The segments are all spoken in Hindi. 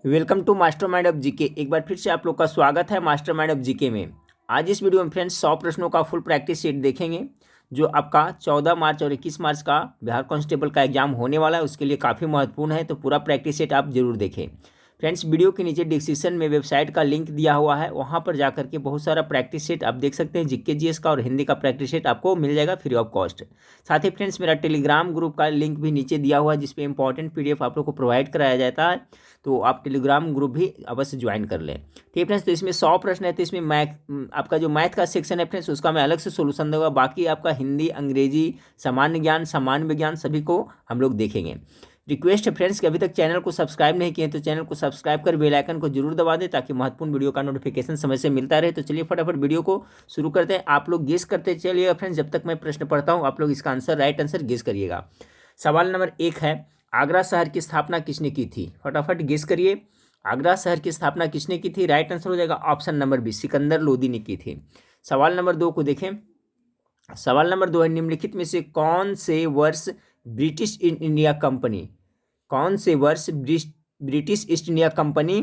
Welcome to mastermind of GK. एक बार फिर से आप लोग का स्वागत है मास्टरमाइंड ऑफ जीके में। आज इस वीडियो में फ्रेंड्स 100 प्रश्नों का फुल प्रैक्टिस सेट देखेंगे जो आपका 14 मार्च और 21 मार्च का बिहार कांस्टेबल का एग्जाम होने वाला है, उसके लिए काफ़ी महत्वपूर्ण है। तो पूरा प्रैक्टिस सेट आप जरूर देखें। फ्रेंड्स, वीडियो के नीचे डिस्क्रिप्शन में वेबसाइट का लिंक दिया हुआ है, वहाँ पर जाकर के बहुत सारा प्रैक्टिस सेट आप देख सकते हैं। जीके जीएस का और हिंदी का प्रैक्टिस सेट आपको मिल जाएगा फ्री ऑफ कॉस्ट। साथ ही फ्रेंड्स, मेरा टेलीग्राम ग्रुप का लिंक भी नीचे दिया हुआ है, जिसपे इंपॉर्टेंट पीडीएफ आप लोग को प्रोवाइड कराया जाता है। तो आप टेलीग्राम ग्रुप भी अवश्य ज्वाइन कर लें। ठीक है फ्रेंड्स, तो इसमें 100 प्रश्न है। तो इसमें आपका जो मैथ का सेक्शन है फ्रेंड्स, उसका मैं अलग से सोल्यूशन दूंगा। बाकी आपका हिंदी, अंग्रेजी, सामान्य ज्ञान, सामान्य विज्ञान सभी को हम लोग देखेंगे। रिक्वेस्ट है फ्रेंड्स कि अभी तक चैनल को सब्सक्राइब नहीं किए तो चैनल को सब्सक्राइब कर बेल आइकन को जरूर दबा दें, ताकि महत्वपूर्ण वीडियो का नोटिफिकेशन समय से मिलता रहे। तो चलिए फटाफट वीडियो को शुरू करते हैं। आप लोग गेस करते चलिएगा फ्रेंड्स, जब तक मैं प्रश्न पढ़ता हूँ आप लोग इसका आंसर, राइट आंसर गेस करिएगा। सवाल नंबर 1 है, आगरा शहर की स्थापना किसने की थी? फटाफट गेस करिए, आगरा शहर की स्थापना किसने की थी? राइट आंसर हो जाएगा option number B, Sikandar Lodi ने की थी। सवाल नंबर 2 को देखें। सवाल नंबर 2 है, निम्नलिखित में से कौन से वर्ष ब्रिटिश इंडिया कंपनी, कौन से वर्ष British east India company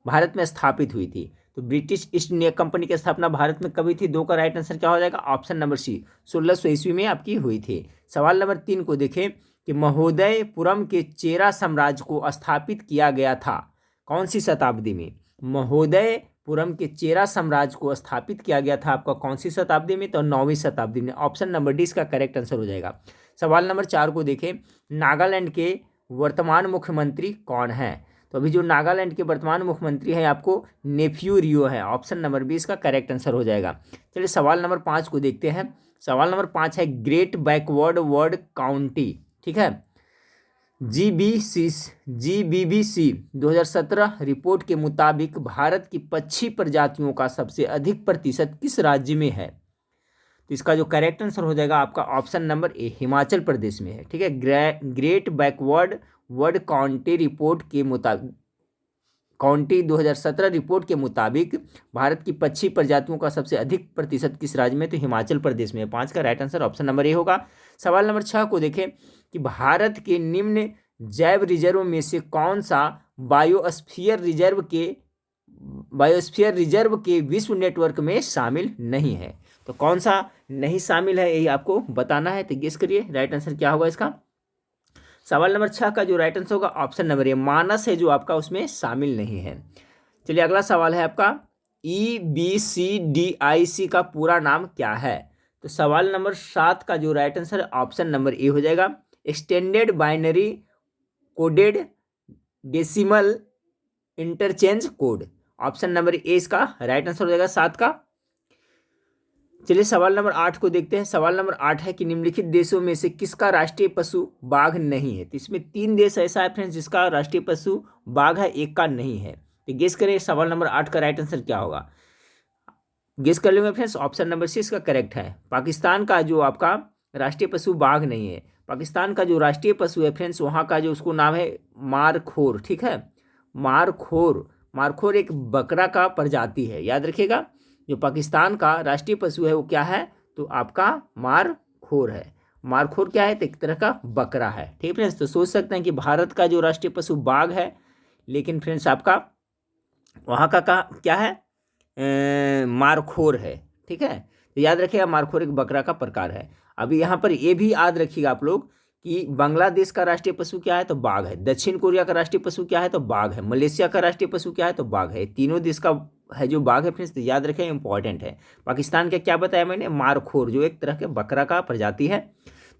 Bharat में स्थापित हुई थी? तो ब्रिटिश ईस्ट इंडिया कंपनी की स्थापना भारत में कभी थी? 2 का राइट आंसर क्या हो जाएगा? ऑप्शन नंबर सी, 1600 ईस्वी में आपकी हुई थी। सवाल नंबर 3 को देखें कि महोदयपुरम के चेरा साम्राज्य को स्थापित किया गया था कौन सी शताब्दी में? महोदयपुरम के चेरा साम्राज्य को स्थापित किया गया था आपका कौन सी शताब्दी में? तो 9वीं शताब्दी में। ऑप्शन नंबर डी इसका करेक्ट आंसर हो जाएगा। सवाल नंबर 4 को देखें, नागालैंड के वर्तमान मुख्यमंत्री कौन है? तो अभी जो नागालैंड के वर्तमान मुख्यमंत्री हैं आपको नेफ्यू रियो है। ऑप्शन नंबर बी इसका करेक्ट आंसर हो जाएगा। चलिए सवाल नंबर 5 को देखते हैं। सवाल नंबर 5 है, ग्रेट बैकवर्ड वर्ड काउंटी, ठीक है, जीबीबीसी 2017 रिपोर्ट के मुताबिक भारत की पक्षी प्रजातियों का सबसे अधिक प्रतिशत किस राज्य में है? तो इसका जो करेक्ट आंसर हो जाएगा आपका option number A, Himachal Pradesh में है। ठीक है, great backward word county report के मुताबिक, काउंटी 2017 रिपोर्ट के मुताबिक भारत की पक्षी प्रजातियों का सबसे अधिक प्रतिशत किस राज्य में? तो हिमाचल प्रदेश में है। 5 का right answer option number A होगा। सवाल नंबर 6 को देखें कि भारत के निम्न जैव रिजर्व में से कौन सा बायोस्फीयर रिजर्व के विश्व नेटवर्क में शामिल नहीं है? तो कौन सा नहीं शामिल है यही आपको बताना है। तो गेस करिए राइट आंसर क्या होगा इसका। सवाल नंबर 6 का जो राइट आंसर होगा ऑप्शन नंबर ए, मानस है जो आपका उसमें शामिल नहीं है। चलिए अगला सवाल है आपका, EBCDIC का पूरा नाम क्या है? तो सवाल नंबर 7 का जो राइट आंसर है ऑप्शन नंबर ए हो जाएगा, extended binary coded decimal interchange code. Option number A इसका राइट आंसर हो जाएगा 7 का। चलिए सवाल नंबर 8 को देखते हैं। सवाल नंबर 8 है कि निम्नलिखित देशों में से किसका राष्ट्रीय पशु बाघ नहीं है? तो इसमें 3 देश ऐसा है फ्रेंड्स जिसका राष्ट्रीय पशु बाघ है, एक का नहीं है। तो गेस करें सवाल नंबर 8 का राइट आंसर क्या होगा। गेस कर लेंगे फ्रेंड्स, ऑप्शन नंबर सी इसका करेक्ट है। पाकिस्तान का जो आपका राष्ट्रीय पशु बाघ नहीं है। पाकिस्तान का जो राष्ट्रीय पशु है फ्रेंड्स, वहाँ का जो उसको नाम है मारखोर। ठीक है, मारखोर एक बकरा का प्रजाति है, याद रखिएगा। जो पाकिस्तान का राष्ट्रीय पशु है वो क्या है? तो आपका मारखोर है। मारखोर क्या है? तो एक तरह का बकरा है। ठीक है फ्रेंड्स, तो सोच सकते हैं कि भारत का जो राष्ट्रीय पशु बाघ है, लेकिन फ्रेंड्स आपका वहाँ का क्या है? मारखोर है। ठीक है, तो याद रखिएगा मारखोर एक बकरा का प्रकार है। अभी यहाँ पर ये भी याद रखिएगा आप लोग कि बांग्लादेश का राष्ट्रीय पशु क्या है? तो बाघ है। दक्षिण कोरिया का राष्ट्रीय पशु क्या है? तो बाघ है। मलेशिया का राष्ट्रीय पशु क्या है? तो बाघ है। तीनों देश का है जो बाघ है फ्रेंड्स, तो याद रखें इंपॉर्टेंट है। पाकिस्तान का क्या बताया मैंने? मारखोर, जो एक तरह के बकरा का प्रजाति है।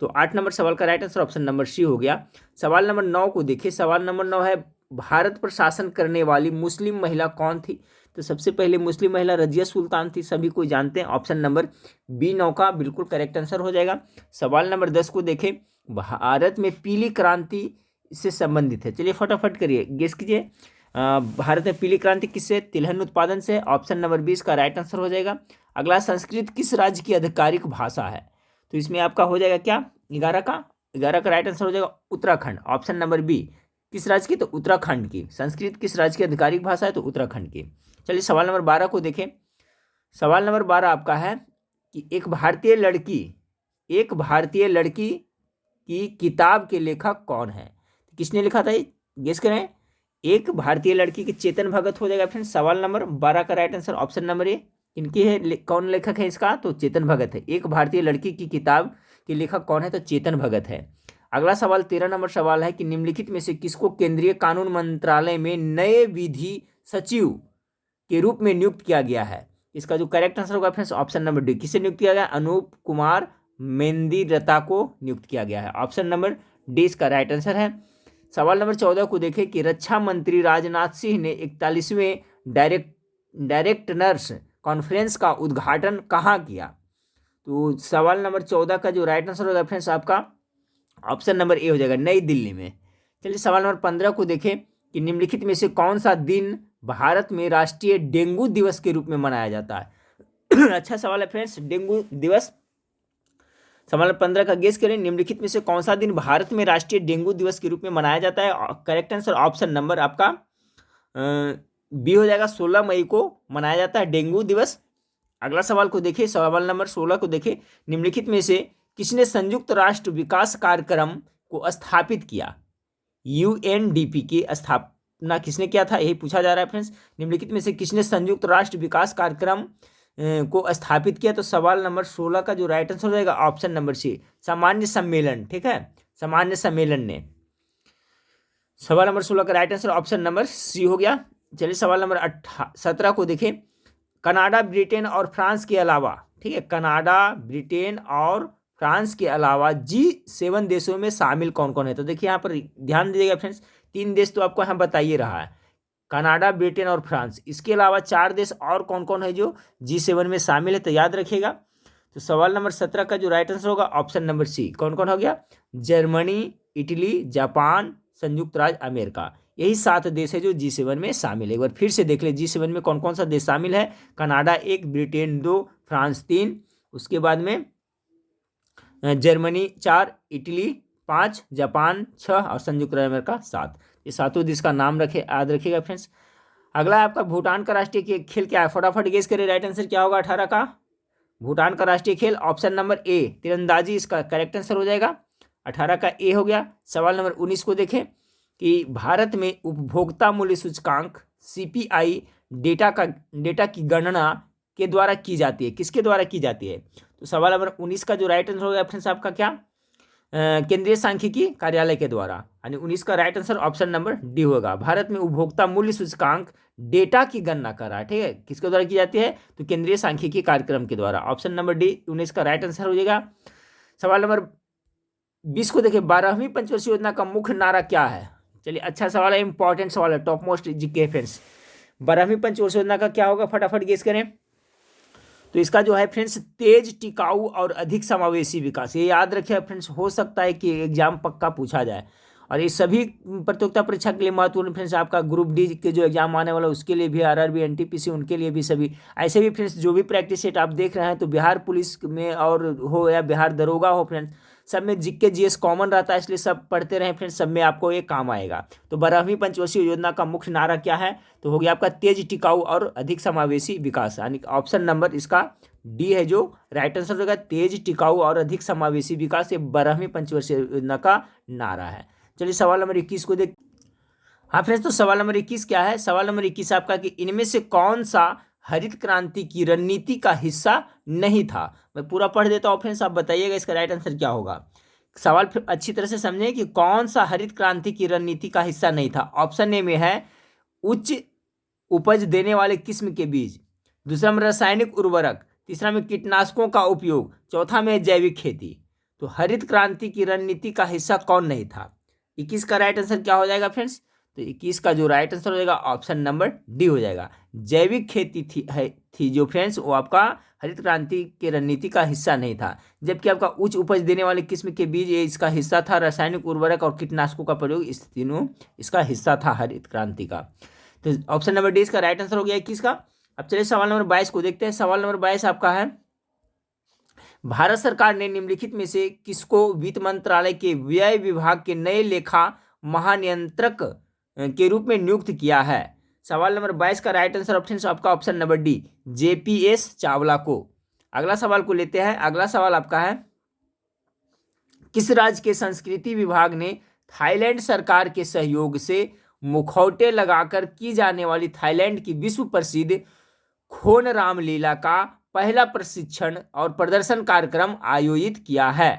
तो 8 नंबर सवाल का right answer option number C हो गया। सवाल नंबर 9 को देखिए। सवाल नंबर 9 है, भारत पर शासन करने वाली मुस्लिम महिला कौन थी? तो सबसे पहले मुस्लिम महिला रजिया सुल्तान थी, सभी कोई जानते हैं। ऑप्शन नंबर बी 9 का बिल्कुल करेक्ट आंसर हो जाएगा। सवाल नंबर 10 को देखें, भारत में पीली क्रांति से संबंधित है। चलिए फटाफट करिए, गेस कीजिए। भारत में पीली क्रांति किससे? तिलहन उत्पादन से। ऑप्शन नंबर 20 का राइट आंसर हो जाएगा। अगला, संस्कृत किस राज्य की आधिकारिक भाषा है? तो इसमें आपका हो जाएगा क्या? 11 का राइट आंसर हो जाएगा उत्तराखंड। ऑप्शन नंबर बी, किस राज्य की? तो उत्तराखंड की। संस्कृत किस राज्य की आधिकारिक भाषा है? तो उत्तराखंड की। चलिए सवाल नंबर 12 को देखें। सवाल नंबर 12 आपका है कि एक भारतीय लड़की की किताब के लेखक कौन है? किसने लिखा था ये? गेस करें। एक भारतीय लड़की की चेतन भगत हो जाएगा फ्रेंड्स। सवाल नंबर 12 का right answer option number A. इनकी है, कौन लेखक है इसका? तो चेतन भगत है। एक भारतीय लड़की की किताब के लेखक कौन है? तो चेतन भगत है। अगला सवाल 13 नंबर सवाल है कि निम्नलिखित में से किसको केंद्रीय कानून मंत्रालय में नए विधि सचिव के रूप में नियुक्त किया गया है? इसका जो करेक्ट आंसर होगा फ्रेंड्स ऑप्शन नंबर डी। किसे नियुक्त किया गया? अनूप कुमार मेंदिरता को नियुक्त किया गया है। ऑप्शन नंबर डी इसका राइट आंसर है। सवाल नंबर 14 को देखें कि रक्षा मंत्री राजनाथ सिंह ने 41वें डायरेक्टर्स कॉन्फ्रेंस का उद्घाटन कहाँ किया? तो सवाल नंबर 14 का जो राइट आंसर होगा फ्रेंड्स आपका ऑप्शन नंबर ए हो जाएगा, नई दिल्ली में। चलिए सवाल नंबर 15 को देखें कि निम्नलिखित में से कौन सा दिन भारत में राष्ट्रीय डेंगू दिवस के रूप में मनाया जाता है? अच्छा सवाल है फ्रेंड्स, डेंगू दिवस। सवाल नंबर 15 का गेस करें, निम्नलिखित में से कौन सा दिन भारत में राष्ट्रीय डेंगू दिवस के रूप में मनाया जाता है? करेक्ट आंसर ऑप्शन नंबर आपका बी हो जाएगा, 16 मई को मनाया जाता है डेंगू दिवस। अगला सवाल को देखिए, सवाल नंबर 16 को देखिए, निम्नलिखित में से किसने संयुक्त राष्ट्र विकास कार्यक्रम को स्थापित किया? यूएनडीपी की स्थापना किसने किया था, यही पूछा जा रहा है फ्रेंड्स। निम्नलिखित में से किसने संयुक्त राष्ट्र विकास कार्यक्रम को स्थापित किया? तो सवाल नंबर 16 का जो राइट आंसर हो जाएगा ऑप्शन नंबर सी, सामान्य सम्मेलन। ठीक है, सामान्य सम्मेलन ने। सवाल नंबर 16 का right answer option number C हो गया। चलिए सवाल नंबर 17 को देखें, कनाडा, ब्रिटेन और फ्रांस के अलावा, ठीक है, कनाडा, ब्रिटेन और फ्रांस के अलावा G7 देशों में शामिल कौन कौन है? तो देखिए यहाँ पर ध्यान दीजिएगा फ्रेंड्स, 3 देश तो आपको यहाँ बताइए रहा है, कनाडा, ब्रिटेन और फ्रांस। इसके अलावा 4 देश और कौन कौन है जो G7 में शामिल है? तो याद रखिएगा। तो सवाल नंबर 17 का जो राइट आंसर होगा ऑप्शन नंबर सी, कौन कौन हो गया? जर्मनी, इटली, जापान, संयुक्त राज्य अमेरिका। यही 7 देश है जो G7 में शामिल है। एक बार फिर से देख ले G7 में कौन कौन सा देश शामिल है? कनाडा 1, ब्रिटेन 2, फ्रांस 3, उसके बाद में जर्मनी 4, इटली 5, जापान 6 और संयुक्त राज्य अमेरिका 7। ये 7 देश का नाम याद रखिएगा फ्रेंड्स। अगला आपका भूटान का राष्ट्रीय खेल क्या है? फटाफट गेस करें, राइट आंसर क्या होगा 18 का? भूटान का राष्ट्रीय खेल ऑप्शन नंबर ए, तीरंदाजी इसका करेक्ट आंसर हो जाएगा। 18 का ए हो गया। सवाल नंबर 19 को देखें कि भारत में उपभोक्ता मूल्य सूचकांक CPI डेटा की गणना के द्वारा की जाती है, किसके द्वारा की जाती है? तो सवाल नंबर 19 का जो राइट आंसर होगा फ्रेंड्स आपका क्या? केंद्रीय सांख्यिकी कार्यालय के द्वारा, यानी 19 का right answer option number D होगा। भारत में उपभोक्ता मूल्य सूचकांक डेटा की गणना कर रहा है, ठीक है, किसके द्वारा की जाती है? तो केंद्रीय सांख्यिकी कार्यक्रम के द्वारा। ऑप्शन नंबर डी 19 का राइट आंसर हो जाएगा। सवाल नंबर 20 को देखिए, 12वीं पंचवर्षीय योजना का मुख्य नारा क्या है? चलिए अच्छा सवाल है, इंपॉर्टेंट सवाल है, टॉप मोस्ट जीके फ्रेंड्स। 12वीं पंचवर्षीय योजना का क्या होगा? फटाफट गेस करें। तो इसका जो है फ्रेंड्स, तेज, टिकाऊ और अधिक समावेशी विकास। ये याद रखिए फ्रेंड्स, हो सकता है कि एग्जाम पक्का पूछा जाए, और ये सभी प्रतियोगिता परीक्षा के लिए महत्वपूर्ण फ्रेंड्स। आपका ग्रुप डी के जो एग्जाम आने वाला है उसके लिए भी, RRB NTPC उनके लिए भी, सभी ऐसे भी फ्रेंड्स जो भी प्रैक्टिस सेट आप देख रहे हैं, तो बिहार पुलिस में और हो या बिहार दरोगा हो फ्रेंड्स, सब में जीके GS कॉमन रहता है, इसलिए सब पढ़ते रहे फ्रेंड्स, सब में आपको ये काम आएगा। तो 12वीं पंचवर्षीय योजना का मुख्य नारा क्या है? तो हो गया आपका तेज, टिकाऊ और अधिक समावेशी विकास, यानी ऑप्शन नंबर इसका डी है जो राइट आंसर होगा, तेज, टिकाऊ और अधिक समावेशी विकास। ये 12वीं पंचवर्षीय योजना का नारा है। चलिए सवाल नंबर 21 को देख। हाँ फ्रेंड्स, तो सवाल नंबर 21 क्या है? सवाल नंबर 21 आपका कि इनमें से कौन सा हरित क्रांति की रणनीति का हिस्सा नहीं था? मैं पूरा पढ़ देता हूँ फ्रेंड्स, आप बताइएगा इसका राइट आंसर क्या होगा। सवाल फिर अच्छी तरह से समझें कि कौन सा हरित क्रांति की रणनीति का हिस्सा नहीं था। ऑप्शन ए में है उच्च उपज देने वाले किस्म के बीज, दूसरा में रासायनिक उर्वरक, तीसरा में कीटनाशकों का उपयोग, चौथा में जैविक खेती। तो हरित क्रांति की रणनीति का हिस्सा कौन नहीं था? 21 का राइट आंसर क्या हो जाएगा फ्रेंड्स? तो 21 का जो राइट आंसर हो जाएगा ऑप्शन नंबर डी हो जाएगा। जैविक खेती थी जो फ्रेंड्स, वो आपका हरित क्रांति की रणनीति का हिस्सा नहीं था। जबकि आपका उच्च उपज देने वाले किस्म के बीज ये इसका हिस्सा था। रासायनिक उर्वरक और कीटनाशकों का प्रयोग, इस तीनों इसका हिस्सा था हरित क्रांति का। तो ऑप्शन नंबर डी इसका राइट आंसर हो गया 21 का। अब चलिए सवाल नंबर 22 को देखते हैं। सवाल नंबर 22 आपका है, भारत सरकार ने निम्नलिखित में से किसको वित्त मंत्रालय के व्यय विभाग के नए लेखा महानियंत्रक के रूप में नियुक्त किया है? सवाल नंबर 22 का राइट आंसर ऑप्शन आपका option number D, JPS Chawla को। अगला सवाल को लेते हैं। अगला सवाल आपका है, किस राज्य के संस्कृति विभाग ने थाईलैंड सरकार के सहयोग से मुखौटे लगाकर की जाने वाली थाईलैंड की विश्व प्रसिद्ध खोन रामलीला का पहला प्रशिक्षण और प्रदर्शन कार्यक्रम आयोजित किया है?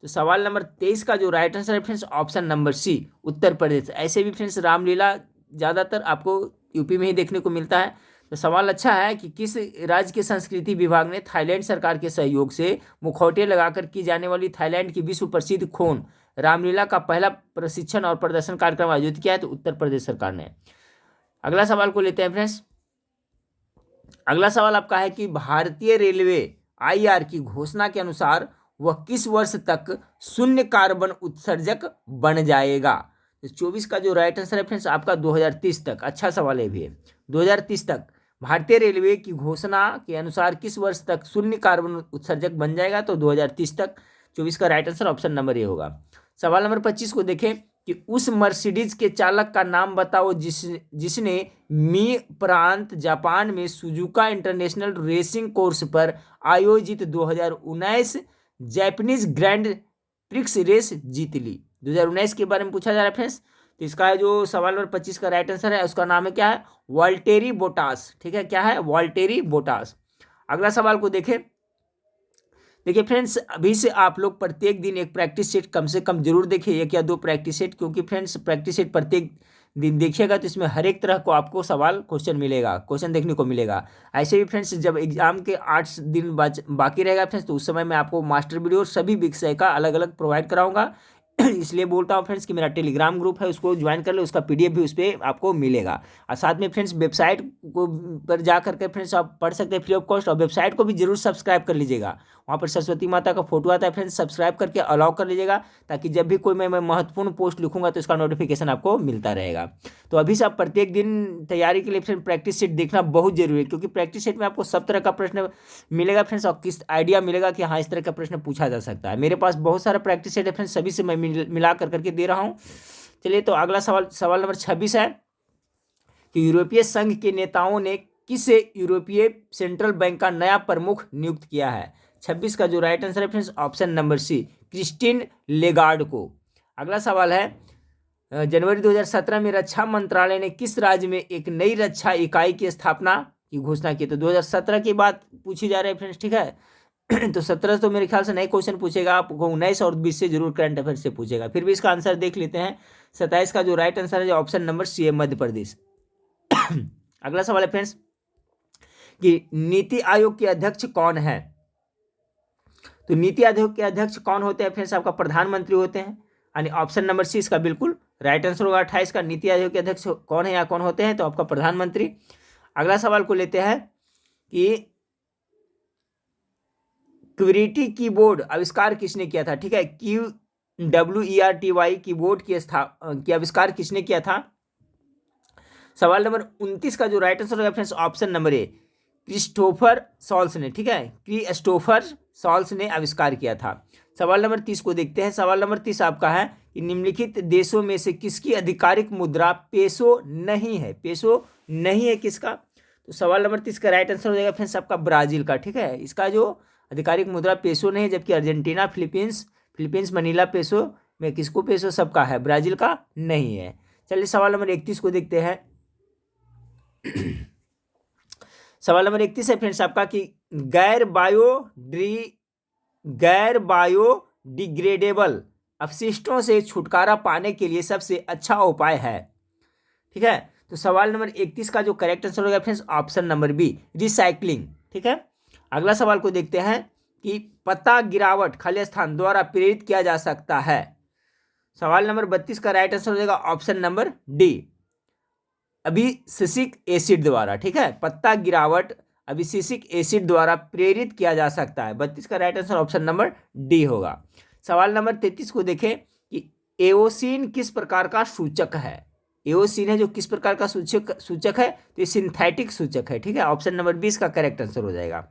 तो सवाल नंबर 23 का जो राइट आंसर है फ्रेंड्स ऑप्शन नंबर सी, उत्तर प्रदेश। ऐसे भी फ्रेंड्स रामलीला ज़्यादातर आपको यूपी में ही देखने को मिलता है। तो सवाल अच्छा है कि किस राज्य के संस्कृति विभाग ने थाईलैंड सरकार के सहयोग से मुखौटे लगाकर की जाने वाली थाईलैंड की विश्व प्रसिद्ध खोन रामलीला का पहला प्रशिक्षण और प्रदर्शन कार्यक्रम आयोजित किया है? तो उत्तर प्रदेश सरकार ने। अगला सवाल को लेते हैं फ्रेंड्स। अगला सवाल आपका है कि भारतीय रेलवे आईआर की घोषणा के अनुसार वह किस वर्ष तक शून्य कार्बन उत्सर्जक बन जाएगा? तो 24 का जो राइट आंसर है फ्रेंड्स आपका 2030 तक। अच्छा सवाल है भी, 2030 तक भारतीय रेलवे की घोषणा के अनुसार किस वर्ष तक शून्य कार्बन उत्सर्जक बन जाएगा? तो 2030 तक। 24 का right answer option number A होगा। सवाल नंबर 25 को देखें कि उस मर्सिडीज के चालक का नाम बताओ जिसने मी प्रांत जापान में सुजुका इंटरनेशनल रेसिंग कोर्स पर आयोजित 2019 जापानीज ग्रैंड प्रिक्स रेस जीत ली। 2019 के बारे में पूछा जा रहा है फ्रेंड्स। तो इसका जो सवाल नंबर 25 का राइट आंसर है उसका नाम है क्या है? Valtteri Bottas. ठीक है, क्या है? Valtteri Bottas. अगला सवाल को देखें। देखिए फ्रेंड्स, अभी से आप लोग प्रत्येक दिन एक प्रैक्टिस सेट कम से कम जरूर देखिए, एक या दो प्रैक्टिस सेट, क्योंकि फ्रेंड्स प्रैक्टिस सेट प्रत्येक दिन देखिएगा तो इसमें हर एक तरह को आपको सवाल क्वेश्चन मिलेगा, क्वेश्चन देखने को मिलेगा। ऐसे भी फ्रेंड्स जब एग्जाम के 8 दिन बाकी रहेगा फ्रेंड्स तो उस समय मैं आपको मास्टर वीडियो सभी विषय का अलग अलग प्रोवाइड कराऊंगा। इसलिए बोलता हूँ फ्रेंड्स कि मेरा टेलीग्राम ग्रुप है उसको ज्वाइन कर लो, उसका पीडीएफ भी उस पर आपको मिलेगा। और साथ में फ्रेंड्स वेबसाइट को पर जा करके फ्रेंड्स आप पढ़ सकते हैं फ्री ऑफ कॉस्ट, और वेबसाइट को भी जरूर सब्सक्राइब कर लीजिएगा। वहाँ पर सरस्वती माता का फोटो आता है फ्रेंड्स, सब्सक्राइब करके अलाउ कर लीजिएगा ताकि जब भी कोई मैं महत्वपूर्ण पोस्ट लिखूंगा तो इसका नोटिफिकेशन आपको मिलता रहेगा। तो अभी से आप प्रत्येक दिन तैयारी के लिए फ्रेंड प्रैक्टिस सेट देखना बहुत जरूरी है, क्योंकि प्रैक्टिस सेट में आपको सब तरह का प्रश्न मिलेगा फ्रेंड्स, और किस आइडिया मिलेगा कि हाँ इस तरह का प्रश्न पूछा जा सकता है। मेरे पास बहुत सारा प्रैक्टिस सेट है फ्रेंड्स, सभी से मैं मिला करके दे रहा हूँ। चलिए तो अगला सवाल नंबर 26 है कि यूरोपीय संघ के नेताओं ने किस यूरोपीय सेंट्रल बैंक का नया प्रमुख नियुक्त किया है? 26 का जो राइट आंसर है friends option number C, Christine Lagarde को। अगला सवाल है, जनवरी 2017 में रक्षा मंत्रालय ने किस राज्य में एक नई रक्षा इकाई की स्थापना की घोषणा की? तो 2017 की बात पूछी जा रही है फ्रेंड्स, ठीक है। तो 17 तो मेरे ख्याल से नए क्वेश्चन पूछेगा आपको, 19 और 20 से जरूर करंट अफेयर से पूछेगा। फिर भी इसका आंसर देख लेते हैं। 27 का जो राइट आंसर है ऑप्शन नंबर सी है, मध्य प्रदेश। अगला सवाल है फ्रेंड्स कि नीति आयोग के अध्यक्ष कौन है? तो नीति आयोग के अध्यक्ष कौन होते हैं फ्रेंड्स? आपका प्रधानमंत्री होते हैं, यानी ऑप्शन नंबर सी इसका बिल्कुल राइट आंसर होगा। 28 का नीति आयोग के अध्यक्ष कौन है या कौन होते हैं? तो आपका प्रधानमंत्री। अगला सवाल को लेते हैं कि क्विरिटी कीबोर्ड आविष्कार किसने किया था? ठीक है, QWERTY कीबोर्ड की आविष्कार किसने किया था? सवाल नंबर 29 का जो राइट आंसर होगा friends option number A, Christopher souls ने। ठीक है, क्रिस्टोफर सॉल्स ने आविष्कार किया था। सवाल नंबर 30 को देखते हैं। सवाल नंबर 30 आपका है कि निम्नलिखित देशों में से किसकी आधिकारिक मुद्रा पेसो नहीं है? पेसो नहीं है किसका? तो सवाल नंबर 30 का राइट आंसर हो जाएगा फ्रेंड्स आपका ब्राजील का। ठीक है, इसका जो आधिकारिक मुद्रा पेसो नहीं है, जबकि अर्जेंटीना, फिलीपींस मनीला पेसो में किसको पेसो सबका है, ब्राजील का नहीं है। चलिए सवाल नंबर 31 को देखते हैं। सवाल नंबर 31 है फ्रेंड्स आपका कि गैर बायोडिग्रेडेबल अपशिष्टों से छुटकारा पाने के लिए सबसे अच्छा उपाय है। ठीक है, तो सवाल नंबर 31 का जो करेक्ट आंसर होगा friends option number B, recycling. ठीक है, अगला सवाल को देखते हैं कि पत्ता गिरावट खाली स्थान द्वारा प्रेरित किया जा सकता है। सवाल नंबर 32 का राइट आंसर हो जाएगा ऑप्शन नंबर डी, अभिसिसिक एसिड द्वारा। ठीक है, पत्ता गिरावट अभिसिसिक एसिड द्वारा प्रेरित किया जा सकता है। 32 का right answer option number D होगा। सवाल नंबर 33 को देखें कि एओसिन किस प्रकार का सूचक है? एओसिन है जो किस प्रकार का सूचक है? तो ये सिंथेटिक सूचक है। ठीक है, ऑप्शन नंबर 20 का करेक्ट आंसर हो जाएगा।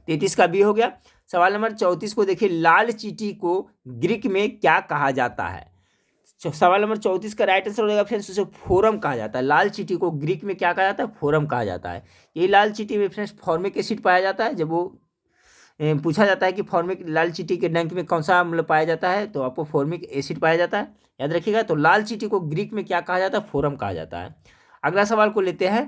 33 का बी हो गया। सवाल नंबर 34 को देखिए, लाल चींटी को ग्रीक में क्या कहा जाता है? सवाल नंबर 34 का राइट आंसर हो जाएगा फ्रेंड्स, उसे फोरम कहा जाता है। लाल चींटी को ग्रीक में क्या कहा जाता है? फोरम कहा जाता है। ये लाल चींटी में फ्रेंड्स फॉर्मिक एसिड पाया जाता है। जब वो पूछा जाता है कि फॉर्मिक लाल चींटी के डंक में कौन सा अम्ल पाया जाता है, तो आपको फॉर्मिक एसिड पाया जाता है, याद रखिएगा। तो लाल चींटी को ग्रीक में क्या कहा जाता है, फोरम कहा जाता है। अगला सवाल को लेते हैं।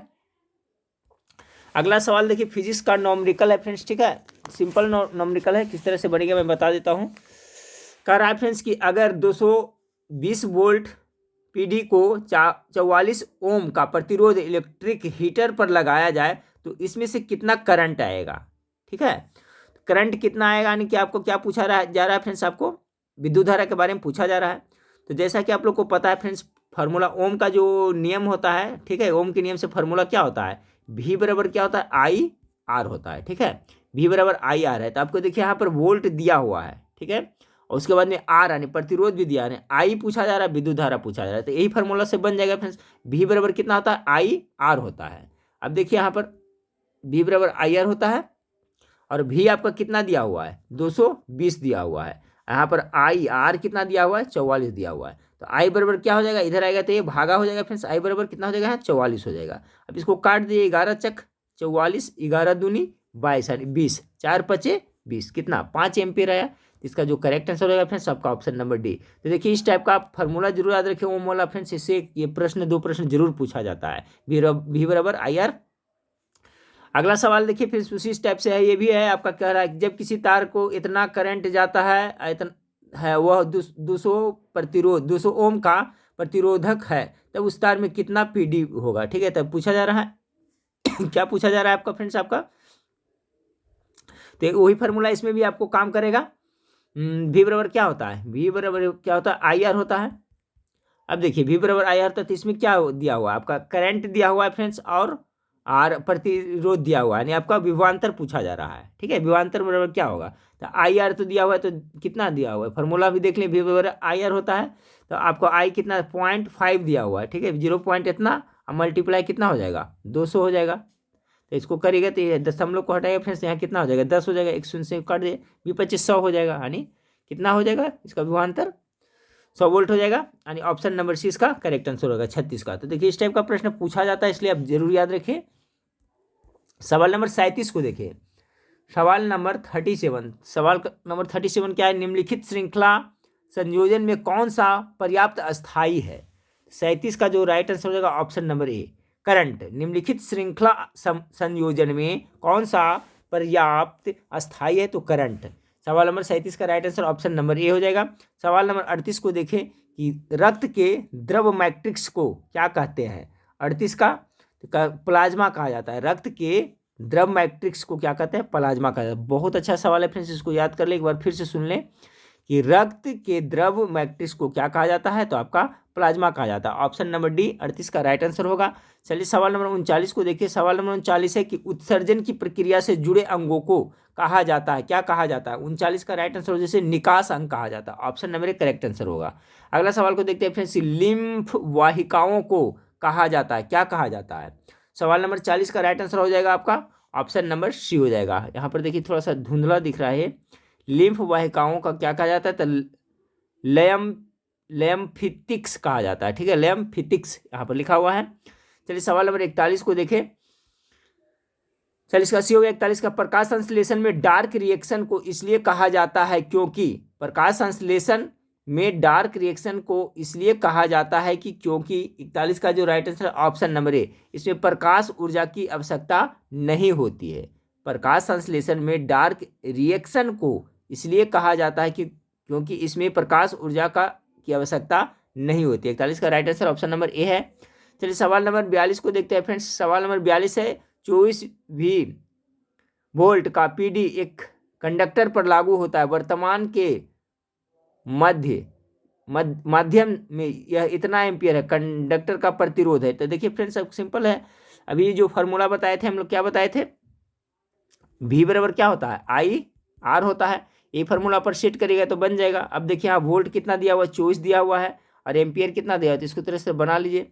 अगला सवाल देखिए, फिजिक्स का नॉमरिकल है फ्रेंड्स, ठीक है, सिंपल नॉमरिकल है, किस तरह से बनेगा मैं बता देता हूँ। कह रहा है फ्रेंड्स कि अगर 220 वोल्ट पीडी को 44 ओम का प्रतिरोध इलेक्ट्रिक हीटर पर लगाया जाए तो इसमें से कितना करंट आएगा, ठीक है। करंट कितना आएगा, यानी कि आपको क्या पूछा जा रहा है फ्रेंड्स, आपको विद्युत धारा के बारे में पूछा जा रहा है। तो जैसा कि आप लोग को पता है फ्रेंड्स, फार्मूला ओम का जो नियम होता है, ठीक है, ओम के नियम से फार्मूला क्या होता है, भी बराबर क्या होता है, आई आर होता है, ठीक है। भी बराबर आई आर है। तो आपको देखिए यहाँ पर वोल्ट दिया हुआ है, ठीक है, और उसके बाद में आर यानी प्रतिरोध भी दिया है, आई पूछा जा रहा है, विद्युत धारा पूछा जा रहा है। तो यही फार्मूला से बन जाएगा फ्रेंड्स, भी बराबर कितना होता है, आई आर होता है। अब देखिए यहाँ पर भी बराबर आई आर होता है और भी आपका कितना दिया हुआ है, 220 दिया हुआ है। यहाँ पर आई आर कितना दिया हुआ है, 44 दिया हुआ है। तो आई बराबर क्या हो जाएगा, इधर आएगा तो ये भागा हो जाएगा फ्रेंड्स, आई बराबर कितना हो जाएगा, 44 हो जाएगा। अब इसको काट दिए, 11 चक 44, 11 दूनी 22 यानी 20, 4 पचे 20, कितना 5 एम्पियर आया। इसका जो करेक्ट आंसर होगा फ्रेंड्स आपका ऑप्शन नंबर डी। तो देखिए इस टाइप का आप फार्मूला जरूर याद रखें ओम वाला फ्रेंड्स, इससे ये प्रश्न 2 प्रश्न जरूर पूछा जाता है, भी बराबर आई आर। अगला सवाल देखिए फिर उसी टाइप से है, ये भी है आपका, कह रहा है जब किसी तार को इतना करंट जाता है, इतना है वह 200 ओम का प्रतिरोधक है, तब उस तार में कितना पीडी होगा, ठीक है। तब पूछा जा रहा है क्या पूछा जा रहा है आपका फ्रेंड्स आपका, तो वही फार्मूला इसमें भी आपको काम करेगा। भी बराबर क्या होता है, भी बराबर क्या होता है, आई आर होता है। अब देखिए भी बराबर आई आर, तो इसमें क्या दिया हुआ है, आपका करंट दिया हुआ है फ्रेंड्स और आर प्रतिरोध दिया हुआ है, यानी आपका विभवांतर पूछा जा रहा है, ठीक है। विभवांतर बराबर क्या होगा, तो आई आर तो दिया हुआ है, तो कितना दिया हुआ है, फार्मूला भी देख लें, भी बराबर आई आर होता है। तो आपको आई कितना 0.5 दिया हुआ है, ठीक है, 0 पॉइंट इतना मल्टीप्लाई कितना हो जाएगा, 200 हो जाएगा। तो इसको करेगा तो ये दशमलव को हटाएगा फ्रेंड्स, यहाँ कितना हो जाएगा, 10 हो जाएगा, 100 से काट दे, 25 100 हो जाएगा, यानी कितना हो जाएगा इसका विभवांतर 100 वोल्ट हो जाएगा, यानी ऑप्शन नंबर सी इसका करेक्ट आंसर होगा 36 का। तो देखिए इस टाइप का प्रश्न पूछा जाता है, इसलिए आप जरूर याद रखिए। सवाल नंबर 37 को देखिए, सवाल नंबर 37 क्या है, निम्नलिखित श्रृंखला संयोजन में कौन सा पर्याप्त अस्थायी है। 37 का जो राइट आंसर हो जाएगा ऑप्शन नंबर ए, करंट। निम्नलिखित श्रृंखला संयोजन में कौन सा पर्याप्त अस्थायी है, तो करंट। सवाल नंबर 37 का right answer option number A हो जाएगा। सवाल नंबर 38 को देखें कि रक्त के द्रव मैट्रिक्स को क्या कहते हैं, 38 का प्लाज्मा कहा जाता है। रक्त के द्रव मैट्रिक्स को क्या कहते हैं, प्लाज्मा कहा जाता है। बहुत अच्छा सवाल है फ्रेंड्स, इसको याद कर ले, एक बार फिर से सुन लें कि रक्त के द्रव मैट्रिक्स को क्या कहा जाता है, तो आपका प्लाज्मा कहा जाता है। ऑप्शन नंबर डी 38 का राइट आंसर होगा। चलिए सवाल नंबर 39 को देखिए। सवाल नंबर 39 है कि उत्सर्जन की प्रक्रिया से जुड़े अंगों को कहा जाता है, क्या कहा जाता है। 39 का राइट आंसर हो जैसे निकास अंग कहा जाता है, option number A correct answer होगा। अगला सवाल को देखते हैं फ्रेंड्स, लिम्फ वाहिकाओं को कहा जाता है, क्या कहा जाता है। सवाल नंबर 40 का राइट आंसर हो जाएगा आपका ऑप्शन नंबर सी हो जाएगा। यहाँ पर देखिए थोड़ा सा धुंधला दिख रहा है, लिम्फ वाहिकाओं का क्या कहा जाता है, तो लेम्फिटिक्स कहा जाता है, ठीक है, लेम्फिटिक्स यहाँ पर लिखा हुआ है। चलिए सवाल नंबर 41 को देखें। 40 का सी हो गया। 41 का प्रकाश संश्लेषण में डार्क रिएक्शन को इसलिए कहा जाता है क्योंकि, प्रकाश संश्लेषण में डार्क रिएक्शन को इसलिए कहा जाता है कि क्योंकि 41 का जो right answer option number A, इसमें प्रकाश ऊर्जा की आवश्यकता नहीं होती है। प्रकाश संश्लेषण में डार्क रिएक्शन को इसलिए कहा जाता है कि क्योंकि इसमें प्रकाश ऊर्जा की आवश्यकता नहीं होती है। 41 का right answer option number A है। चलिए सवाल नंबर 42 को देखते हैं फ्रेंड्स। सवाल नंबर 42 है, 24 वोल्ट का पीडी एक कंडक्टर पर लागू होता है, वर्तमान के माध्यम में यह इतना एम्पियर है, कंडक्टर का प्रतिरोध है। तो देखिए फ्रेंड्स अब सिंपल है, अभी जो फार्मूला बताए थे हम लोग, क्या बताए थे, भी बराबर क्या होता है, आई आर होता है। ये फार्मूला पर सेट करेगा तो बन जाएगा। अब देखिए यहाँ वोल्ट कितना दिया हुआ है, 24 दिया हुआ है, और एम्पियर कितना दिया है, तो इसको तरह से बना लीजिए।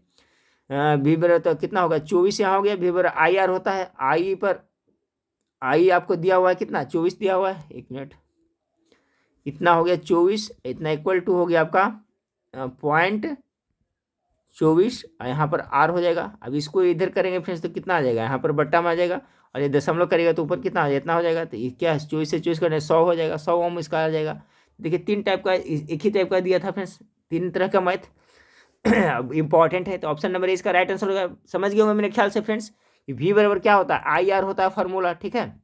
भी बराबर तो कितना होगा, 24 यहाँ हो गया, भी बराबर आई आर होता है। आई पर आई आपको दिया हुआ है कितना, 24 दिया हुआ है, एक मिनट, इतना हो गया 24, इतना इक्वल टू हो गया आपका 0.5 24 यहाँ पर आर हो जाएगा। अब इसको इधर करेंगे फ्रेंड्स तो कितना आ जाएगा, यहाँ पर बट्टा में आ जाएगा और ये दशमलव करेगा तो ऊपर कितना इतना हो जाएगा। तो ये क्या है, 24 से 24 करने 100 हो जाएगा, 100 ओम इसका आ जाएगा। देखिए तीन टाइप का, एक ही टाइप का दिया था फ्रेंड्स, तीन तरह का मैथ इंपॉर्टेंट है। तो ऑप्शन नंबर ए इसका राइट आंसर होगा। समझ गए होंगे मेरे ख्याल से फ्रेंड्स। वी बराबर क्या होता है, आई आर होता है फार्मूला, ठीक है,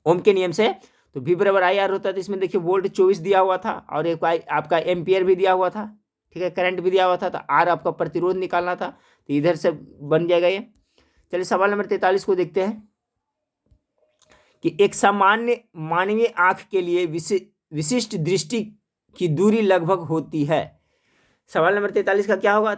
ओम के नियम से। तो वी बराबर आई आर होता है। तो इसमें देखिए वोल्ट 24 दिया हुआ था और एक आपका एम्पियर भी दिया हुआ था, ठीक है, करंट भी दिया हुआ था। तो आर आपका प्रतिरोध निकालना था, तो इधर से बन जाएगा ये। चलिए सवाल नंबर 43 को देखते हैं कि एक सामान्य मानवीय आंख के लिए विशिष्ट दृष्टि की दूरी लगभग होती है। सवाल नंबर 43 का क्या होगा,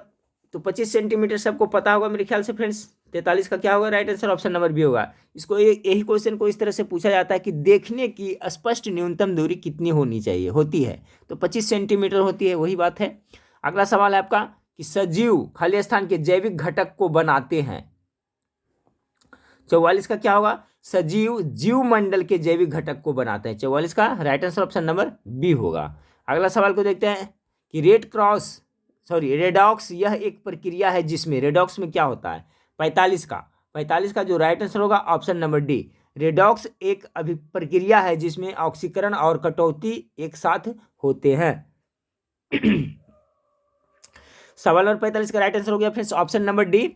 तो 25 सेंटीमीटर सबको पता होगा मेरे ख्याल से फ्रेंड्स। 43 का क्या होगा, right answer option number B होगा। इसको यही क्वेश्चन को इस तरह से पूछा जाता है कि देखने की स्पष्ट न्यूनतम दूरी कितनी होनी चाहिए होती है, तो 25 सेंटीमीटर होती है, वही बात है। अगला सवाल है आपका कि सजीव खाली स्थान के जैविक घटक को बनाते हैं। 44 का क्या होगा, सजीव जीव मंडल के जैविक घटक को बनाते हैं। 44 का right answer option number B होगा। अगला सवाल को देखते हैं कि रेडॉक्स यह एक प्रक्रिया है जिसमें, रेडॉक्स में क्या होता है। 45 का जो राइट आंसर होगा ऑप्शन नंबर डी। रेडॉक्स एक प्रक्रिया है जिसमें ऑक्सीकरण और कटौती एक साथ होते हैं। सवाल नंबर 45 का राइट आंसर हो गया फ्रेंड्स ऑप्शन नंबर डी।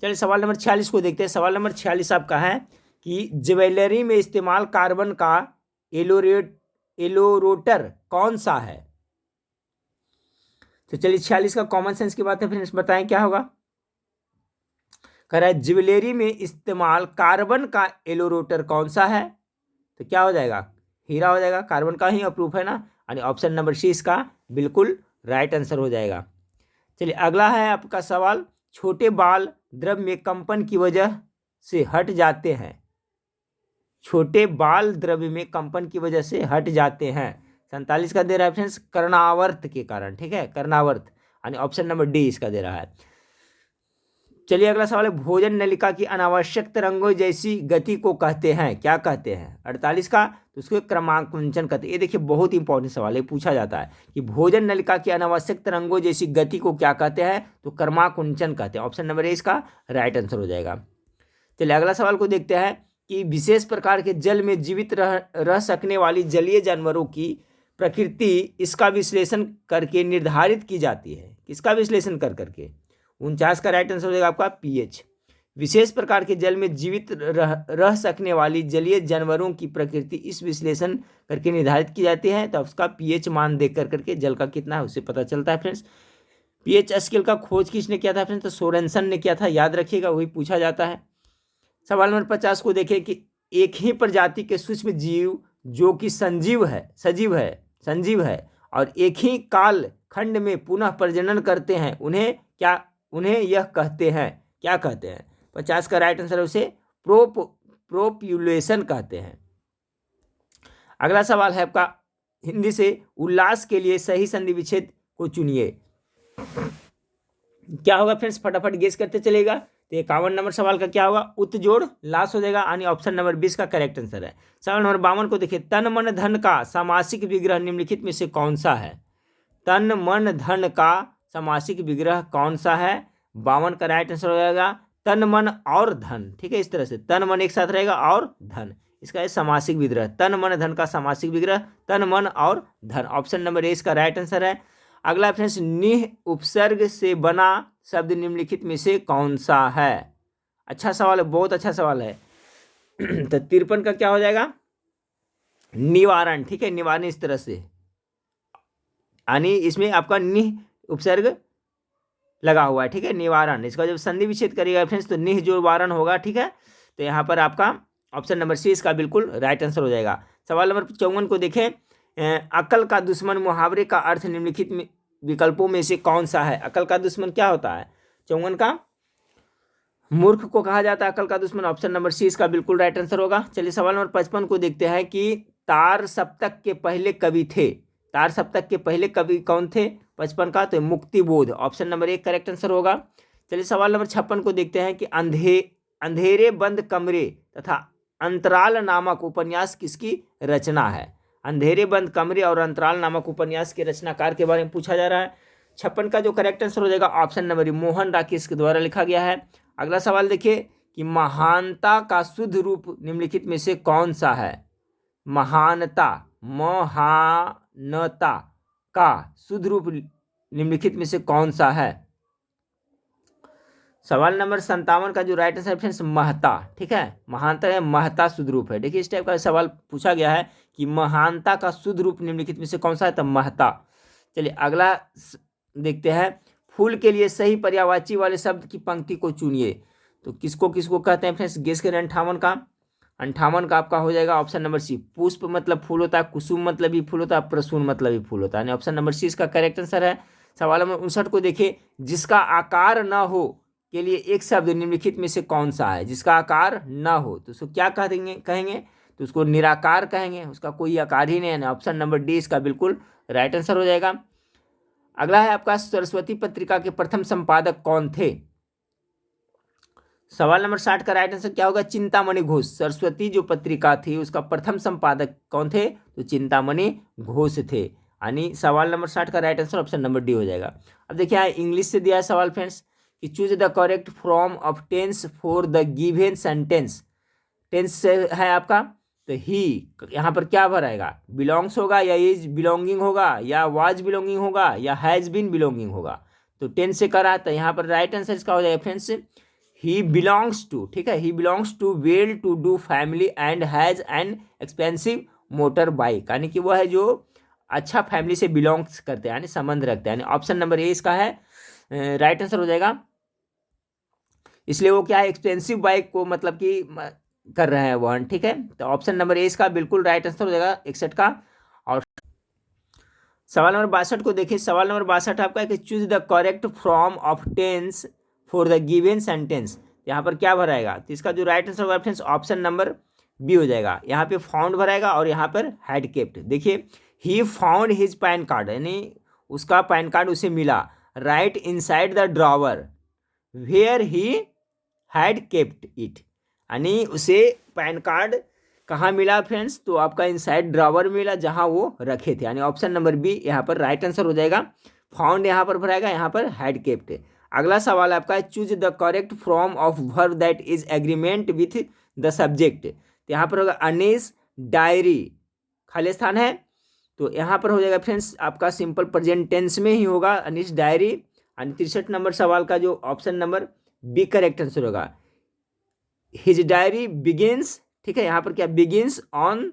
चलिए सवाल नंबर 46 को देखते हैं। सवाल नंबर 46 आपका है कि ज्वेलरी में इस्तेमाल कार्बन का एलोरोटर कौन सा है। तो चलिए 46 का कॉमन सेंस की बात है फ्रेंड्स, बताएं क्या होगा। कह रहा है ज्वेलरी में इस्तेमाल कार्बन का एलोरोटर कौन सा है, तो क्या हो जाएगा, हीरा हो जाएगा, कार्बन का ही अप्रूफ है ना, यानी ऑप्शन नंबर सी इसका बिल्कुल राइट आंसर हो जाएगा। चलिए अगला है आपका सवाल, छोटे बाल द्रव में कंपन की वजह से हट जाते हैं। छोटे बाल द्रव में कंपन की वजह से हट जाते हैं। 47 का दे रहा है फ्रेंड्स, कर्णावर्त के कारण, ठीक है, कर्णावर्त, यानी ऑप्शन नंबर डी इसका दे रहा है। चलिए अगला सवाल है, भोजन नलिका की अनावश्यक तरंगों जैसी गति को कहते हैं, क्या कहते हैं। 48 का, तो उसको क्रमांकन कहते हैं। ये देखिए बहुत इंपॉर्टेंट सवाल है, पूछा जाता है कि भोजन नलिका की अनावश्यक तरंगों जैसी गति को क्या कहते हैं, तो क्रमांकन कहते हैं। ऑप्शन नंबर ए इसका राइट आंसर हो जाएगा। चलिए अगला सवाल को देखते हैं कि विशेष प्रकार के जल में जीवित रह सकने वाली जलीय जानवरों की प्रकृति इसका विश्लेषण करके निर्धारित की जाती है। किसका विश्लेषण कर करके, 49 का राइट आंसर हो जाएगा आपका पीएच। विशेष प्रकार के जल में जीवित रह सकने वाली जलीय जानवरों की प्रकृति इस विश्लेषण करके निर्धारित की जाती है, तो उसका पीएच मान देख कर करके जल का कितना है उससे पता चलता है फ्रेंड्स। पीएच स्केल का खोज किसने किया था फ्रेंड्स, तो सोरेनसन ने किया था, याद रखिएगा, वही पूछा जाता है। सवाल नंबर 50 को देखें कि एक ही प्रजाति के सूक्ष्म जीव जो कि संजीव है और एक ही काल खंड में पुनः प्रजनन करते हैं, उन्हें यह कहते हैं, क्या कहते हैं। 50 का राइट आंसर है उसे प्रोप्यूलेशन कहते हैं। अगला सवाल है आपका हिंदी से, उल्लास के लिए सही संधि विच्छेद को चुनिए। क्या होगा फ्रेंड्स, फटाफट गेस करते चलेगा। तो 51 नंबर सवाल का क्या होगा, उत्जोड़ लाश हो जाएगा, यानी ऑप्शन नंबर 20 का करेक्ट आंसर है। सवाल नंबर 52 को देखिए, तन मन धन का सामासिक विग्रह निम्नलिखित में से कौन सा है। तन मन धन का सामासिक विग्रह कौन सा है। 52 का राइट आंसर हो जाएगा तन मन और धन, ठीक है, इस तरह से तन मन एक साथ रहेगा और धन, इसका है सामासिक विग्रह। तन मन धन का सामासिक विग्रह, तन मन और धन, ऑप्शन नंबर ए इसका राइट आंसर है। अगला फ्रेंड्स, निह उपसर्ग से बना शब्द निम्नलिखित में से कौन सा है। अच्छा सवाल है, बहुत अच्छा सवाल है। तो 53 का क्या हो जाएगा, निवारण, ठीक है, निवारण इस तरह से, यानी इसमें आपका निह उपसर्ग लगा हुआ है, ठीक है, निवारण। इसका जब संधि विच्छेद करेगा फ्रेंड्स तो निह जो वारण होगा, ठीक है, तो यहाँ पर आपका ऑप्शन नंबर सी इसका बिल्कुल राइट आंसर हो जाएगा। सवाल नंबर 54 को देखें, अकल का दुश्मन मुहावरे का अर्थ निम्नलिखित विकल्पों में से कौन सा है। अकल का दुश्मन क्या होता है, 54 का मूर्ख को कहा जाता है अकल का दुश्मन, ऑप्शन नंबर सी इसका बिल्कुल राइट आंसर होगा। चलिए सवाल नंबर 55 को देखते हैं कि तार सप्तक के पहले कवि थे। तार सप्तक के पहले कवि कौन थे 55 का, तो Muktibodh, option number 1 correct answer होगा। चलिए सवाल नंबर 56 को देखते हैं कि अंधेरे बंद कमरे तथा अंतराल नामक उपन्यास किसकी रचना है। अंधेरे बंद कमरे और अंतराल नामक उपन्यास के रचनाकार के बारे में पूछा जा रहा है। 56 का जो करेक्ट आंसर हो जाएगा ऑप्शन नंबर मोहन राकेश के द्वारा लिखा गया है। अगला सवाल देखिए कि महानता का शुद्ध रूप निम्नलिखित में से कौन सा है। महानता, महानता का शुद्ध रूप निम्नलिखित में से कौन सा है। सवाल नंबर 57 का जो राइट आंसर फ्रेंड्स महता, ठीक है, महानता है महता शुद्ध रूप है। देखिए इस टाइप का सवाल पूछा गया है कि महानता का शुद्ध रूप निम्नलिखित में से कौन सा है, तो महता। चलिए अगला देखते हैं, फूल के लिए सही पर्यायवाची वाले शब्द की पंक्ति को चुनिए। तो किसको किसको कहते हैं फ्रेंड्स, गेस करें। 58 का आपका हो जाएगा ऑप्शन नंबर सी। पुष्प मतलब फूल होता है, कुसुम मतलब भी फूल होता है, प्रसून मतलब भी फूल होता है, ऑप्शन नंबर सी इसका करेक्ट आंसर है। सवाल नंबर 59 को देखिए, जिसका आकार न हो के लिए एक शब्द निम्नलिखित में से कौन सा है। जिसका आकार न हो तो उसको क्या कहेंगे, तो उसको निराकार कहेंगे, उसका कोई आकार ही नहीं है। ऑप्शन नंबर डी इसका बिल्कुल राइट आंसर हो जाएगा। अगला है आपका सरस्वती पत्रिका के प्रथम संपादक कौन थे। सवाल नंबर 60 का राइट आंसर क्या होगा, चिंतामणि घोष। सरस्वती जो पत्रिका थी उसका प्रथम संपादक कौन थे, तो चिंतामणि घोष थे। यानी सवाल नंबर 60 का right answer option number D हो जाएगा। अब देखिए यहाँ इंग्लिश से दिया है सवाल फ्रेंड्स कि choose the correct form of tense for the given sentence. Tense से है आपका, तो ही यहाँ पर क्या भराएगा, बिलोंग्स होगा या इज बिलोंगिंग होगा या वाज बिलोंगिंग होगा या हैज़ बीन बिलोंगिंग होगा। तो टेंस से करा तो यहाँ पर राइट आंसर इसका हो जाएगा फ्रेंड्स ही बिलोंग्स टू, ठीक है, he belongs to well to do family and has an expensive motor bike. यानी कि वो है जो अच्छा फैमिली से बिलोंग्स करते हैं, यानी संबंध रखते हैं। ऑप्शन नंबर ए इसका है राइट आंसर हो जाएगा। इसलिए वो क्या है, एक्सपेंसिव बाइक को मतलब कि कर रहे हैं वहन, ठीक है। तो ऑप्शन नंबर ए इसका बिल्कुल राइट आंसर हो जाएगा 61 का। और सवाल नंबर 62 को देखिए, सवाल नंबर 62 आपका है कि choose the correct form of tense for the given sentence. यहाँ पर क्या भराएगा, तो इसका जो राइट आंसर होगा फ्रेंड्स ऑप्शन नंबर बी हो जाएगा। यहाँ पे फाउंड भराएगा और यहाँ पर हैड केप्ट। देखिए he found his PAN card, यानी उसका पैन कार्ड उसे मिला, right inside the drawer where he had kept it. यानी उसे पैन कार्ड कहाँ मिला फ्रेंड्स, तो आपका इनसाइड ड्रॉवर मिला जहाँ वो रखे थे। यानी ऑप्शन नंबर बी यहाँ पर राइट आंसर हो जाएगा। फाउंड यहाँ पर भराएगा, यहाँ पर हैड केप्ट। अगला सवाल आपका है choose the correct form of verb that is agreement with the subject. तो यहाँ पर होगा अनीस डायरी, खाली स्थान है, तो यहाँ पर हो जाएगा फ्रेंड्स आपका सिंपल प्रेजेंट टेंस में ही होगा अनीस डायरी। और 63 नंबर सवाल का जो option number B correct answer होगा, हिज डायरी बिगिंस, ठीक है, यहाँ पर क्या begins on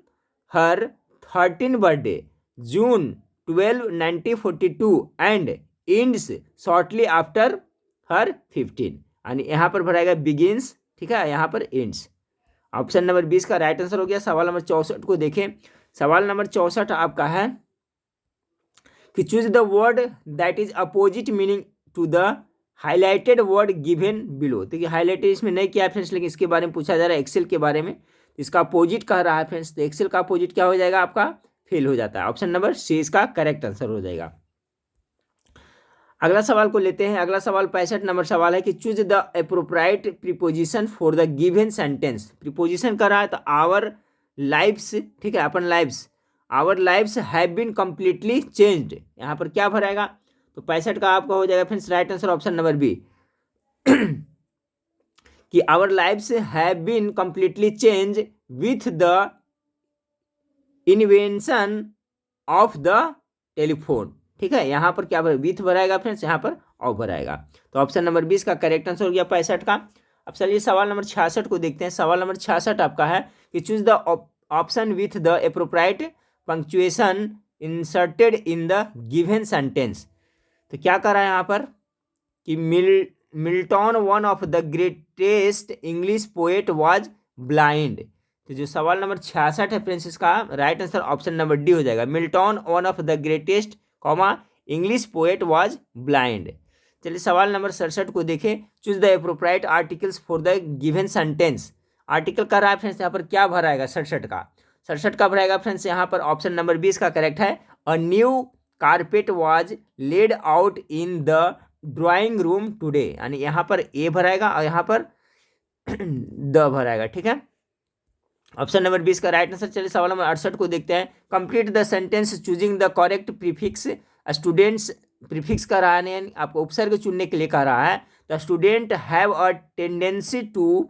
her 13 birthday June 12 1942 and ends shortly after her 15। यानी यहाँ पर भराएगा बिगिंस, ठीक है, यहाँ पर एंड्स। ऑप्शन नंबर 20 का राइट आंसर हो गया। सवाल नंबर 64 को देखें, सवाल नंबर 64 आपका है कि choose the word that is opposite meaning to the highlighted word given below. देखिए हाईलाइटेड इसमें नहीं किया फ्रेंड्स, लेकिन इसके बारे में पूछा जा रहा है एक्सेल के बारे में, इसका अपोजिट कह रहा है फ्रेंड्स। तो एक्सेल का अपोजिट क्या हो जाएगा आपका, फेल हो जाता है। ऑप्शन नंबर सी इसका करेक्ट आंसर हो जाएगा। अगला सवाल को लेते हैं। अगला सवाल 65 नंबर सवाल है कि choose the appropriate preposition for the given sentence. Preposition कर रहा है तो आवर लाइव्स, ठीक है, अपन lives, our lives have been completely changed. यहाँ पर क्या भराएगा, तो 65 का आपका हो जाएगा friends right answer option number B कि our lives have been completely change with the invention of the telephone, ठीक है। यहाँ पर क्या भरेगा, विथ भराएगा फ्रेंड्स, यहाँ पर ऑफ भराएगा। तो ऑप्शन नंबर 20 का करेक्ट आंसर हो गया 65 का। अब चलिए सवाल नंबर 66 को देखते हैं। सवाल नंबर 66 आपका है कि choose the option with the appropriate punctuation inserted in the given sentence. तो क्या कर रहा है यहाँ पर कि Milton one of the greatest English poet was blind. तो जो सवाल नंबर 66 है फ्रेंड्स, इसका right answer option number D हो जाएगा। Milton one of the greatest English poet was blind. चलिए सवाल नंबर 67 को देखें। Choose the appropriate articles for the given sentence. Article कर रहा है फ्रेंड्स, यहाँ पर क्या भराएगा, 67 का भराएगा फ्रेंड्स। यहाँ पर ऑप्शन नंबर 20 का करेक्ट है। A new carpet was laid out in the drawing room today. यानी यहाँ पर ए भराएगा और यहाँ पर द भराएगा, ठीक है। ऑप्शन नंबर 20 का राइट आंसर। चलिए सवाल नंबर 68 को देखते हैं। Complete the sentence choosing the correct prefix students prefix कह रहा है, यानी आपको उपसर्ग चुनने के लिए कह रहा है। The student have a tendency to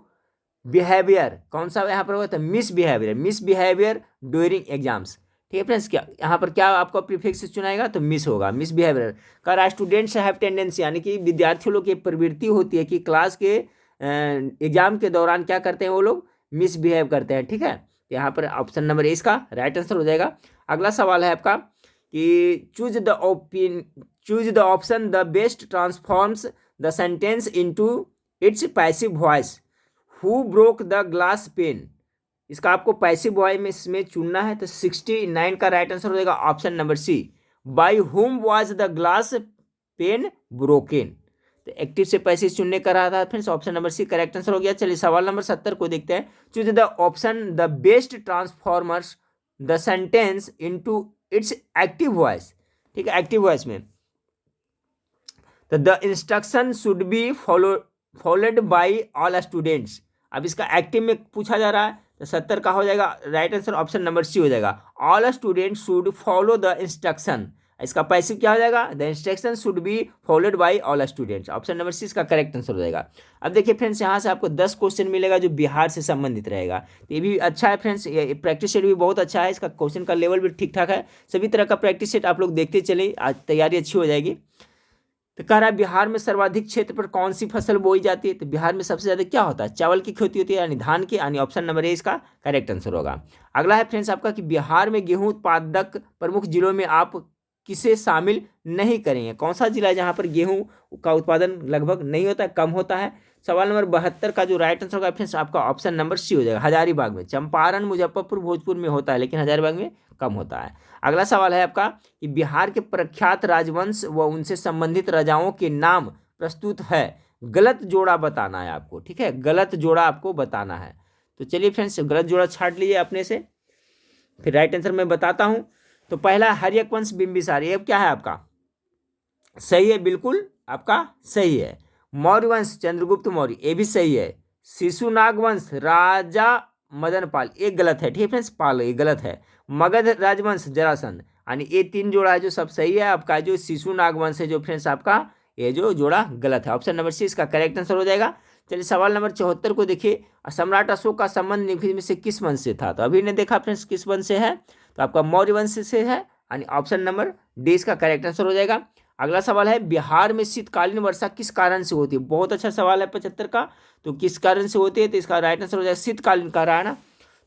behavior, कौन सा यहाँ पर होगा तो मिसबिहेवियर ड्यूरिंग एग्जाम्स। ठीक है फ्रेंड्स, क्या यहाँ पर क्या आपको प्रीफिक्स चुनाएगा तो मिस होगा, मिसबिहेवियर। कह रहा है स्टूडेंट्स हैव टेंडेंसी, यानी कि विद्यार्थियों लोग की प्रवृत्ति होती है कि क्लास के एग्जाम के दौरान क्या करते हैं, वो लोग मिसबिहेव करते हैं। ठीक है, यहाँ पर ऑप्शन नंबर ए इसका राइट आंसर हो जाएगा। अगला सवाल है आपका कि choose the option the best transforms the sentence into it's passive voice. Who broke the glass pen, इसका आपको पैसिव वॉइस में इसमें चुनना है। तो 69 का राइट आंसर हो जाएगा option number C, by whom was the glass pen broken. तो एक्टिव से पैसिव चुनने का रहा था friends, option number C correct answer हो गया। चलिए सवाल नंबर 70 को देखते हैं। Choose the option the best transformers the sentence into its active voice. ठीक है, एक्टिव वॉइस में तो the instruction should be followed by all students. अब इसका एक्टिव में पूछा जा रहा है तो 70 का हो जाएगा right answer option number C हो जाएगा, all students should follow the instruction. इसका पैसिव क्या हो जाएगा, the instruction should be followed by all students. Option number C इसका करेक्ट आंसर हो जाएगा। अब देखिए फ्रेंड्स, यहाँ से आपको 10 क्वेश्चन मिलेगा जो बिहार से संबंधित रहेगा। तो ये भी अच्छा है फ्रेंड्स, ये प्रैक्टिस सेट भी बहुत अच्छा है, इसका क्वेश्चन का लेवल भी ठीक ठाक है। सभी तरह का प्रैक्टिस सेट आप लोग देखते चले, आज तैयारी अच्छी हो जाएगी। तो कह रहा है बिहार में सर्वाधिक क्षेत्र पर कौन सी फसल बोई जाती है। तो बिहार में सबसे ज़्यादा क्या होता है, चावल की खेती होती है, यानी धान की, यानी ऑप्शन नंबर ए इसका करेक्ट आंसर होगा। अगला है फ्रेंड्स आपका कि बिहार में गेहूं उत्पादक प्रमुख जिलों में आप किसे शामिल नहीं करेंगे। कौन सा जिला है जहाँ पर गेहूं का उत्पादन लगभग नहीं होता है, कम होता है। सवाल नंबर 72 का जो राइट आंसर होगा फ्रेंड्स आपका ऑप्शन नंबर सी हो जाएगा, हजारीबाग में। चंपारण, मुजफ्फरपुर, भोजपुर में होता है, लेकिन हजारीबाग में कम होता है। अगला सवाल है आपका कि बिहार के प्रख्यात राजवंश व उनसे संबंधित राजाओं के नाम प्रस्तुत है, गलत जोड़ा बताना है आपको। ठीक है, गलत जोड़ा आपको बताना है। तो चलिए फ्रेंड्स, गलत जोड़ा छाट लीजिए अपने से, फिर राइट आंसर मैं बताता हूं। तो पहला हर्यक वंश बिंबिसार, ये क्या है आपका सही है, बिल्कुल आपका सही है। मौर्य वंश चंद्रगुप्त मौर्य, ये भी सही है। शिशुनाग वंश राजा मदन पाल, ये गलत है। ठीक है फ्रेंड्स, पाल ये गलत है। मगध राजवंश जरासंध, यानी ये 3 जोड़ा है जो सब सही है। आपका जो शिशुनाग वंश है जो फ्रेंड्स आपका ये जो जोड़ा गलत है। ऑप्शन नंबर सी इसका करेक्ट आंसर हो जाएगा। चलिए सवाल नंबर 74 को देखिए, सम्राट अशोक का संबंध निम्नलिखित में से किस वंश से था। तो अभी ने देखा फ्रेंड्स किस वंश से है, तो आपका मौर्य वंश से है, यानी ऑप्शन नंबर डी इसका करेक्ट आंसर हो जाएगा। अगला सवाल है बिहार में शीतकालीन वर्षा किस कारण से होती है। बहुत अच्छा सवाल है 75 का, तो किस कारण से होती है, तो इसका राइट आंसर हो जाएगा शीतकालीन कह रहा है ना,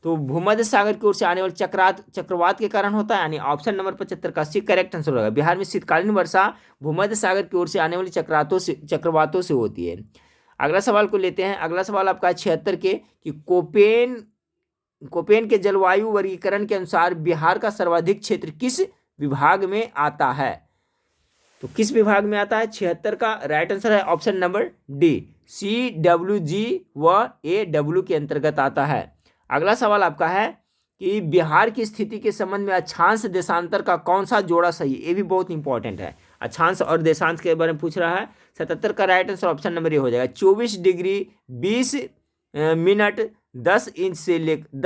तो भूमध्य सागर की ओर से आने वाले चक्रवात के कारण होता है, यानी ऑप्शन नंबर 75 का सी करेक्ट आंसर होगा। बिहार में शीतकालीन वर्षा भूमध्य सागर की ओर से आने वाली चक्रवातों से होती है। अगला सवाल को लेते हैं। अगला सवाल आपका 76 के कि कोपेन के जलवायु वर्गीकरण के अनुसार बिहार का सर्वाधिक क्षेत्र किस विभाग में आता है। तो किस विभाग में आता है, 76 का राइट आंसर है ऑप्शन नंबर डी, CWG व AW के अंतर्गत आता है। अगला सवाल आपका है कि बिहार की स्थिति के संबंध में अक्षांश देशांतर का कौन सा जोड़ा सही है। ये भी बहुत इंपॉर्टेंट है, अक्षांश और देशांश के बारे में पूछ रहा है। 77 का right answer option number A हो जाएगा, 24 डिग्री 20 मिनट 10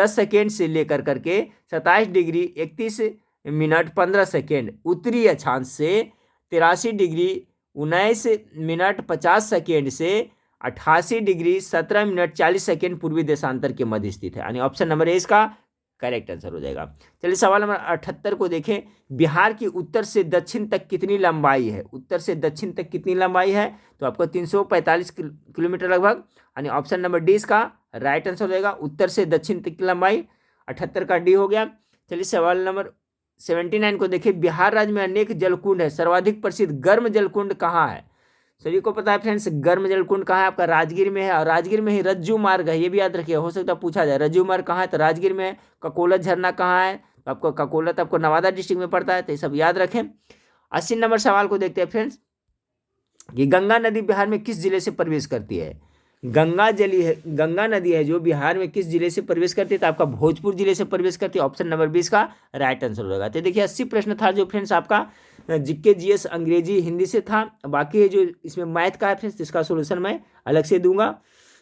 सेकेंड से लेकर करके 27 डिग्री 31 मिनट 15 सेकेंड उत्तरी अक्षांश से, 83 डिग्री 19 मिनट 50 सेकेंड से 88 डिग्री 17 मिनट 40 सेकेंड पूर्वी देशांतर के मध्य स्थित है, यानी ऑप्शन नंबर ए इसका करेक्ट आंसर हो जाएगा। चलिए सवाल नंबर 78 को देखें, बिहार की उत्तर से दक्षिण तक कितनी लंबाई है। उत्तर से दक्षिण तक कितनी लंबाई है, तो आपको 345 किलोमीटर लगभग, यानी ऑप्शन नंबर डी इसका राइट आंसर हो जाएगा। उत्तर से दक्षिण तक की लंबाई 78 का डी हो गया। चलिए सवाल नंबर 79 को देखिए, बिहार राज्य में अनेक जलकुंड है, सर्वाधिक प्रसिद्ध गर्म जलकुंड कहाँ है। सभी को पता है फ्रेंड्स गर्म जलकुंड कहाँ है, आपका राजगीर में है, और राजगीर में ही रज्जू मार्ग है, ये भी याद रखिए, हो सकता है पूछा जाए रज्जू मार्ग कहाँ है, तो राजगीर में है। ककोलत झरना कहाँ है, तो आपको ककोलत आपको नवादा डिस्ट्रिक्ट में पड़ता है, तो ये सब याद रखें। 80 नंबर सवाल को देखते हैं फ्रेंड्स कि गंगा नदी बिहार में किस जिले से प्रवेश करती है। गंगा नदी है जो बिहार में किस जिले से प्रवेश करती है, तो आपका भोजपुर जिले से प्रवेश करती है। ऑप्शन नंबर 20 का राइट आंसर होगा। तो देखिए 80 प्रश्न था जो फ्रेंड्स आपका जीके जीएस अंग्रेजी हिंदी से था, बाकी है जो इसमें मैथ का है फ्रेंड्स, इसका सोल्यूशन मैं अलग से दूंगा।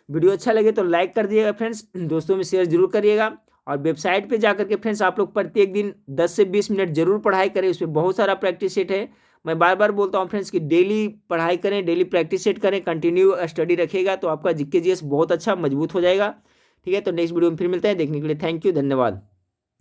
वीडियो अच्छा लगे तो लाइक कर दिएगा फ्रेंड्स, दोस्तों में शेयर जरूर करिएगा, और वेबसाइट पे जाकर के फ्रेंड्स आप लोग प्रत्येक दिन 10 से 20 मिनट जरूर पढ़ाई करें, उसमें बहुत सारा प्रैक्टिस सेट है, मैं बार बार बोलता हूँ फ्रेंड्स कि डेली पढ़ाई करें, डेली प्रैक्टिस सेट करें, कंटिन्यू स्टडी रखिएगा तो आपका जीके जीएस बहुत अच्छा मजबूत हो जाएगा। ठीक है, तो नेक्स्ट वीडियो में फिर मिलते हैं। देखने के लिए थैंक यू, धन्यवाद।